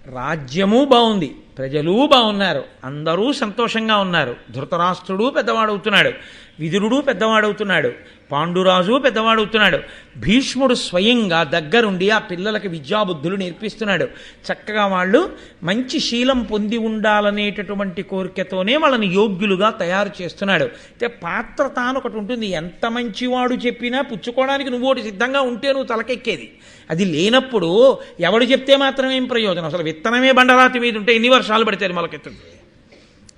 రాజ్యము బాగుంది, ప్రజలు బాగున్నారు, అందరూ సంతోషంగా ఉన్నారు. ధృతరాష్ట్రుడు పెద్దవాడవుతున్నాడు, విదురుడు పెద్దవాడవుతున్నాడు, పాండురాజు పెద్దవాడవుతున్నాడు. భీష్ముడు స్వయంగా దగ్గరుండి ఆ పిల్లలకి విద్యాబుద్ధులు నేర్పిస్తున్నాడు. చక్కగా వాళ్ళు మంచి శీలం పొంది ఉండాలనేటటువంటి కోరికతోనే వాళ్ళని యోగ్యులుగా తయారు చేస్తున్నాడు. అయితే పాత్ర తాను ఒకటి ఉంటుంది, ఎంత మంచివాడు చెప్పినా పుచ్చుకోవడానికి నువ్వు ఒకటి సిద్ధంగా ఉంటే నువ్వు తలకెక్కేది. అది లేనప్పుడు ఎవడు చెప్తే మాత్రం ఏం ప్రయోజనం? అసలు విత్తనమే బండరాతి మీద ఉంటే ఎన్ని వర్షాలు పడితే అది మొలకెత్తుంది?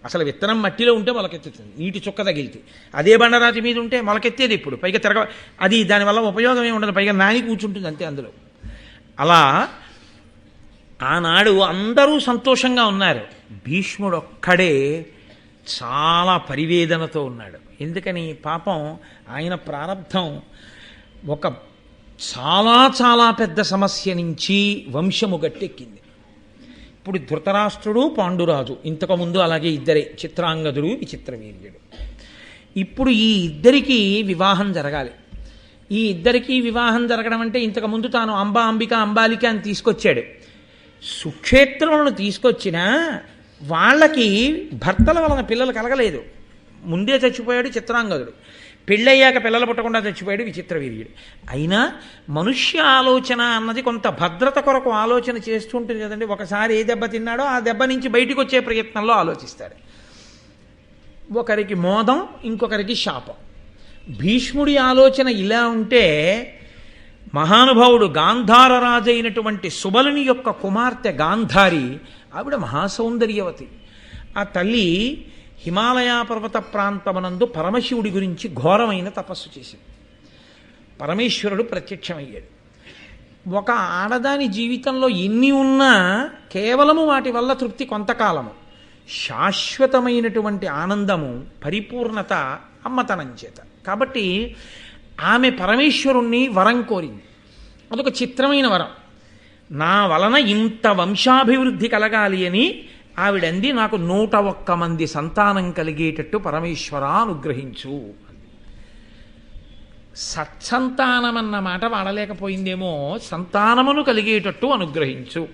అసలు విత్తనం మట్టిలో ఉంటే మొలకెత్తుతుంది, నీటి చుక్క తగిలితే. అదే బండరాతి మీద ఉంటే మొలకెత్తేది ఇప్పుడు, పైగా అది దానివల్ల ఉపయోగం ఏమి ఉండదు, పైగా నాని కూర్చుంటుంది అంతే అందులో. అలా ఆనాడు అందరూ సంతోషంగా ఉన్నారు. భీష్ముడు ఒక్కడే చాలా పరివేదనతో ఉన్నాడు. ఎందుకని? పాపం ఆయన ప్రారంధం ఒక చాలా చాలా పెద్ద సమస్య నుంచి వంశము గట్టెక్కింది. ఇప్పుడు ధృతరాష్ట్రుడు, పాండురాజు, ఇంతకుముందు అలాగే ఇద్దరే, చిత్రాంగదుడు, విచిత్రవీర్యుడు. ఇప్పుడు ఈ ఇద్దరికీ వివాహం జరగాలి. ఈ ఇద్దరికీ వివాహం జరగడం అంటే ఇంతకుముందు తాను అంబిక, అంబాలిక అని తీసుకొచ్చాడు. సుక్షేత్రములను తీసుకొచ్చినా వాళ్ళకి భర్తల వలన పిల్లలు కలగలేదు. ముందే చచ్చిపోయాడు చిత్రాంగదుడు, పెళ్ళయ్యాక పిల్లలు పుట్టకుండా చచ్చిపోయాడు విచిత్రవీర్యుడు. అయినా మనుష్య ఆలోచన అన్నది కొంత భద్రత కొరకు ఆలోచన చేస్తుంటుంది కదండి. ఒకసారి ఏ దెబ్బ తిన్నాడో ఆ దెబ్బ నుంచి బయటకు వచ్చే ప్రయత్నంలో ఆలోచిస్తాడు. ఒకరికి మోదం, ఇంకొకరికి శాపం. భీష్ముడి ఆలోచన ఇలా ఉంటే, మహానుభావుడు గాంధార రాజు అయినటువంటి సుబలుని యొక్క కుమార్తె గాంధారి, ఆవిడ మహాసౌందర్యవతి. ఆ తల్లి హిమాలయ పర్వత ప్రాంతమునందు పరమశివుడి గురించి ఘోరమైన తపస్సు చేసింది. పరమేశ్వరుడు ప్రత్యక్షమయ్యాడు. ఒక ఆడదాని జీవితంలో ఎన్ని ఉన్నా కేవలము వాటి వల్ల తృప్తి కొంతకాలము, శాశ్వతమైనటువంటి ఆనందము, పరిపూర్ణత అమ్మతనం చేత. కాబట్టి ఆమె పరమేశ్వరుణ్ణి వరం కోరింది. అదొక చిత్రమైన వరం. నా వలన ఇంత వంశాభివృద్ధి కలగాలి అని ఆవిడంది, నాకు 101 మంది సంతానం కలిగేటట్టు పరమేశ్వర అనుగ్రహించు. సత్సంతానమన్న మాట వాడలేకపోయిందేమో, సంతానమును కలిగేటట్టు అనుగ్రహించు.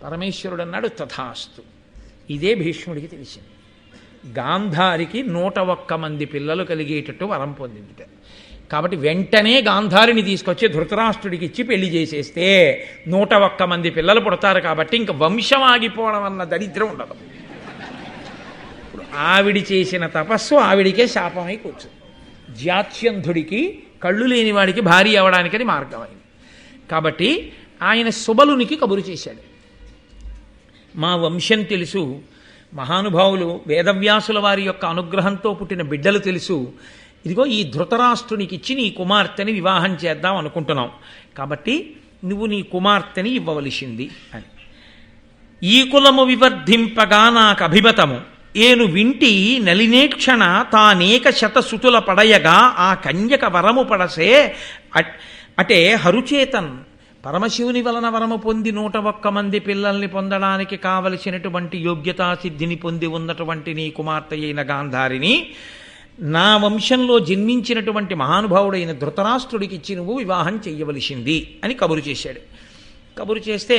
పరమేశ్వరుడు అన్నాడు తథాస్తు. ఇదే భీష్ముడికి తెలిసింది. గాంధారికి 101 మంది పిల్లలు కలిగేటట్టు వరం పొందింది. కాబట్టి వెంటనే గాంధారిని తీసుకొచ్చి ధృతరాష్ట్రుడికి ఇచ్చి పెళ్లి చేసేస్తే 101 మంది పిల్లలు పుడతారు. కాబట్టి ఇంక వంశం ఆగిపోవడం అన్న దరిద్రం ఉండదు. ఇప్పుడు ఆవిడి చేసిన తపస్సు ఆవిడికే శాపమై కూర్చుంది. జాత్యంధుడికి, కళ్ళు లేని వాడికి భార్య అవడానికని మార్గమైంది. కాబట్టి ఆయన సుబలునికి కబురు చేశాడు. మా వంశం తెలుసు, మహానుభావులు వేదవ్యాసుల వారి యొక్క అనుగ్రహంతో పుట్టిన బిడ్డలు తెలుసు, ఇదిగో ఈ ధృతరాష్ట్రునికి ఇచ్చి నీ కుమార్తెని వివాహం చేద్దాం అనుకుంటున్నాం, కాబట్టి నువ్వు నీ కుమార్తెని ఇవ్వవలసింది అని. ఈ కులము వివర్ధింపగా నాకు అభిమతము, ఏను వింటి నలినేక్షణ తానేక శతసుతుల పడయగా ఆ కన్యక వరము పడసే అటే హరుచేతన్. పరమశివుని వలన వరము పొంది 101 మంది పిల్లల్ని పొందడానికి కావలసినటువంటి యోగ్యతా సిద్ధిని పొంది ఉన్నటువంటి నీ కుమార్తె అయిన గాంధారిని నా వంశంలో జన్మించినటువంటి మహానుభావుడైన ధృతరాష్ట్రుడికి ఇచ్చి నువ్వు వివాహం చెయ్యవలసింది అని కబురు చేశాడు. కబురు చేస్తే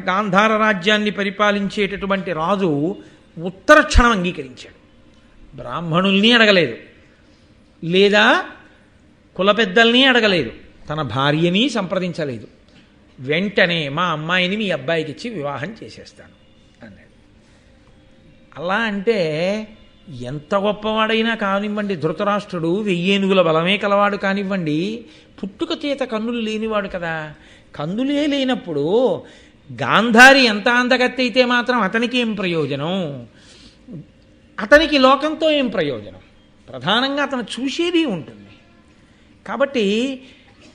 గాంధార రాజ్యాన్ని పరిపాలించేటటువంటి రాజు ఉత్తర క్షణం అంగీకరించాడు. బ్రాహ్మణుల్ని అడగలేదు, లేదా కుల పెద్దల్ని అడగలేదు, తన భార్యని సంప్రదించలేదు. వెంటనే మా అమ్మాయిని మీ అబ్బాయికి ఇచ్చి వివాహం చేసేస్తాను అన్నాడు. అలా అంటే ఎంత గొప్పవాడైనా కానివ్వండి, ధృతరాష్ట్రుడు 1000 ఏనుగుల బలమే కలవాడు కానివ్వండి, పుట్టుక చేత కన్నులు లేనివాడు కదా. కన్నులే లేనప్పుడు గాంధారి ఎంత అందగత్తి అయితే మాత్రం అతనికి ఏం ప్రయోజనం? అతనికి లోకంతో ఏం ప్రయోజనం? ప్రధానంగా అతను చూసేది ఉంటుంది. కాబట్టి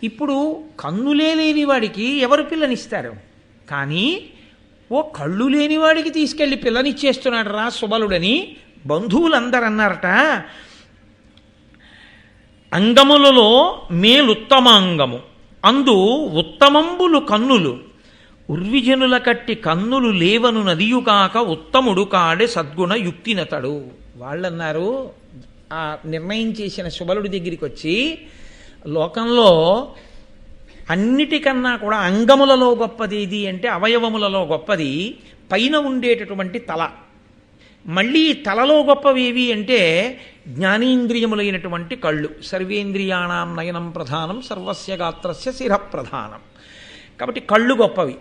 ఇప్పుడు కన్నులే లేనివాడికి ఎవరు పిల్లనిస్తారు? కానీ ఓ కళ్ళు లేనివాడికి తీసుకెళ్ళి పిల్లనిచ్చేస్తున్నాడు రా సుబలుడని బంధువులందరూ అన్నారట. అంగములలో మేలుత్తమాంగము అందు ఉత్తమంబులు కన్నులు, ఉర్విజనుల కట్టి కన్నులు లేవను నదియుకాక ఉత్తముడు కాడే సద్గుణ యుక్తినతడు. వాళ్ళన్నారు, ఆ నిర్ణయం చేసిన సుబలుడి దగ్గరికి వచ్చి, లోకంలో అన్నిటికన్నా కూడా అంగములలో గొప్పది ఏది అంటే అవయవములలో గొప్పది పైన ఉండేటటువంటి తల. మళ్ళీ తలలో గొప్పవేవి అంటే జ్ఞానేంద్రియములైనటువంటి కళ్ళు. సర్వేంద్రియాణం నయనం ప్రధానం సర్వస్య గాత్రస్య శిర ప్రధానం. కాబట్టి కళ్ళు గొప్పవి.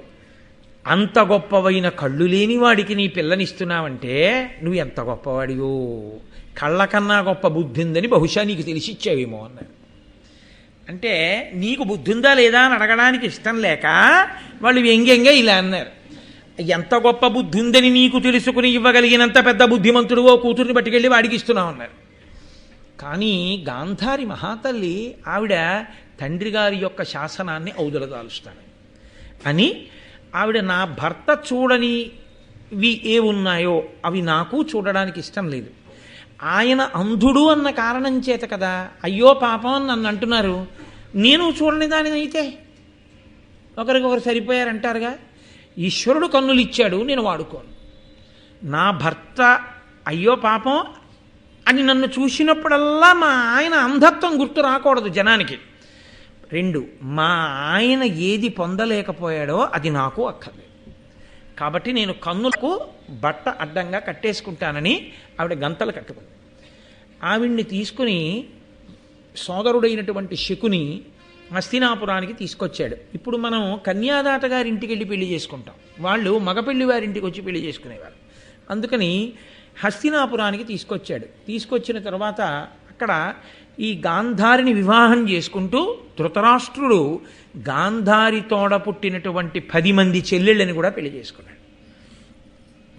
అంత గొప్పవైన కళ్ళు లేని వాడికి నీ పిల్లనిస్తున్నావంటే నువ్వు ఎంత గొప్పవాడివో. కళ్ళ కన్నా గొప్ప బుద్ధి ఉందని బహుశా నీకు తెలిసిచ్చావేమో అన్నారు. అంటే నీకు బుద్ధి ఉందా లేదా అని అడగడానికి ఇష్టం లేక వాళ్ళు వ్యంగ్యంగా ఇలా అన్నారు. ఎంత గొప్ప బుద్ధి ఉందని నీకు తెలుసుకుని ఇవ్వగలిగినంత పెద్ద బుద్ధిమంతుడువో కూతుర్ని పట్టుకెళ్ళి వాడికి ఇస్తున్నావు అన్నారు. కానీ గాంధారి మహాతల్లి ఆవిడ తండ్రి గారి యొక్క శాసనాన్ని ఔదలదాలుస్తాను అని ఆవిడ నా భర్త చూడనివి ఏ ఉన్నాయో అవి నాకు చూడడానికి ఇష్టం లేదు. ఆయన అంధుడు అన్న కారణం చేత కదా అయ్యో పాపం అని నన్ను అంటున్నారు. నేను చూడని దానినైతే ఒకరికొకరు సరిపోయారంటారుగా. ఈశ్వరుడు కన్నులు ఇచ్చాడు, నేను వాడుకోను. నా భర్త అయ్యో పాపం అని నన్ను చూసినప్పుడల్లా మా ఆయన అంధత్వం గుర్తు రాకూడదు జనానికి. 2, మా ఆయన ఏది పొందలేకపోయాడో అది నాకు అక్కర్లేదు. కాబట్టి నేను కన్నులకు బట్ట అడ్డంగా కట్టేసుకుంటానని ఆవిడ గంతలు కట్టుకుంది. ఆవిడ్ని తీసుకుని సోదరుడైనటువంటి శకుని హస్తినాపురానికి తీసుకొచ్చాడు. ఇప్పుడు మనం కన్యాదాత గారింటికి వెళ్ళి పెళ్లి చేసుకుంటాం, వాళ్ళు మగపెళ్లి వారింటికి వచ్చి పెళ్లి చేసుకునేవారు. అందుకని హస్తినాపురానికి తీసుకొచ్చాడు. తీసుకొచ్చిన తర్వాత అక్కడ ఈ గాంధారిని వివాహం చేసుకుంటూ ధృతరాష్ట్రుడు గాంధారి తోడ పుట్టినటువంటి 10 మంది చెల్లెళ్ళని కూడా పెళ్లి చేసుకున్నాడు.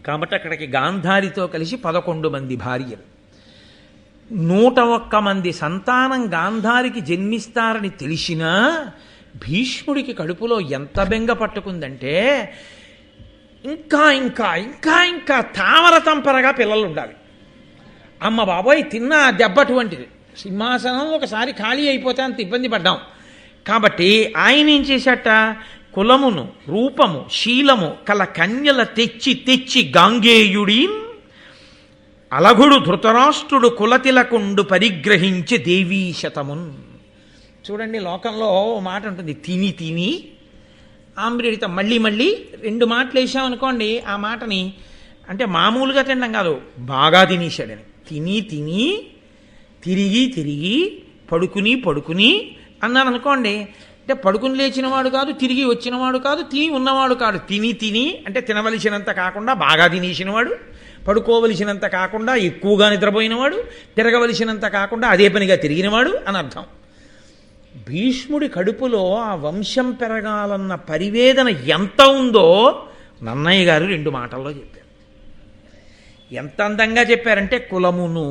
కాబట్టి అక్కడికి గాంధారితో కలిసి 11 మంది భార్యలు, 101 మంది సంతానం గాంధారికి జన్మిస్తారని తెలిసినా భీష్ముడికి కడుపులో ఎంత బెంగ పట్టుకుందంటే ఇంకా ఇంకా ఇంకా ఇంకా తామర తంపరగా పిల్లలు ఉండాలి. అమ్మ బాబోయ్ తిన్న దెబ్బ అటువంటిది. సింహాసనం ఒకసారి ఖాళీ అయిపోతే అంత ఇబ్బంది పడ్డాం. కాబట్టి ఆయన ఏం చేశాట, కులమును రూపము శీలము కల కన్యల తెచ్చి తెచ్చి గాంగేయుడి అలగుడు ధృతరాష్ట్రుడు కులతిలకుండు పరిగ్రహించి దేవీశతమున్. చూడండి, లోకంలో ఓ మాట ఉంటుంది, తిని తిని ఆమ్రిడిత. మళ్ళీ మళ్ళీ 2 మాటలు వేసామనుకోండి, ఆ మాటని అంటే మామూలుగా తినడం కాదు, బాగా తినేశాడని. తిని తిని తిరిగి తిరిగి పడుకుని పడుకుని అన్నాను అనుకోండి, అంటే పడుకుని లేచినవాడు కాదు, తిరిగి వచ్చినవాడు కాదు, తిని ఉన్నవాడు కాదు. తిని తిని అంటే తినవలసినంత కాకుండా బాగా తినేసినవాడు, పడుకోవలసినంత కాకుండా ఎక్కువగా నిద్రపోయినవాడు, తిరగవలసినంత కాకుండా అదే పనిగా తిరిగినవాడు అని అర్థం. భీష్ముడి కడుపులో ఆ వంశం పెరగాలన్న పరివేదన ఎంత ఉందో నన్నయ్య గారు 2 మాటల్లో చెప్పారు. ఎంత అందంగా చెప్పారంటే, కులమును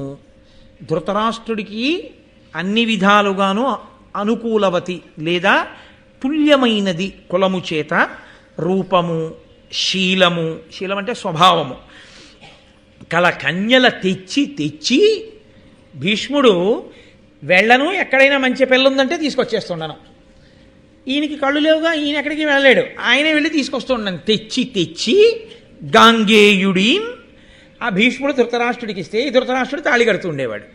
ధృతరాష్ట్రుడికి అన్ని విధాలుగాను అనుకూలవతి లేదా తుల్యమైనది కులము చేత, రూపము శీలము, శీలం అంటే స్వభావము కల కన్యల తెచ్చి తెచ్చి భీష్ముడు వెళ్ళను, ఎక్కడైనా మంచి పిల్లుందంటే తీసుకొచ్చేస్తున్నాను. ఈయనకి కళ్ళు లేవుగా, ఈయన ఎక్కడికి వెళ్ళలేడు, ఆయనే వెళ్ళి తీసుకొస్తున్నాను. తెచ్చి తెచ్చి గాంగేయుడి ఆ భీష్ముడు ధృతరాష్ట్రుడికి ఇస్తే ఈ ధృతరాష్ట్రుడు తాళి కడుతూ ఉండేవాడు.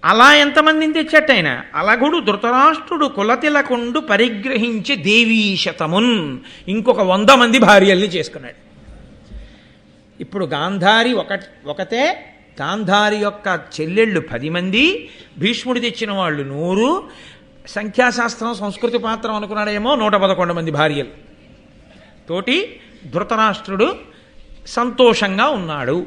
అలా ఎంతమందిని తెచ్చట్టు ఆయన. అలగుడు ధృతరాష్ట్రుడు కులతిలకుండు పరిగ్రహించి దేవీశతమున్, ఇంకొక 100 మంది భార్యల్ని చేసుకున్నాడు. ఇప్పుడు గాంధారి ఒకతే, గాంధారి యొక్క చెల్లెళ్ళు 10 మంది, భీష్ముడు తెచ్చిన వాళ్ళు 100. సంఖ్యాశాస్త్రం సంస్కృతి పాత్రం అనుకున్నాడేమో, 111 మంది భార్యలు తోటి ధృతరాష్ట్రుడు సంతోషంగా ఉన్నాడు.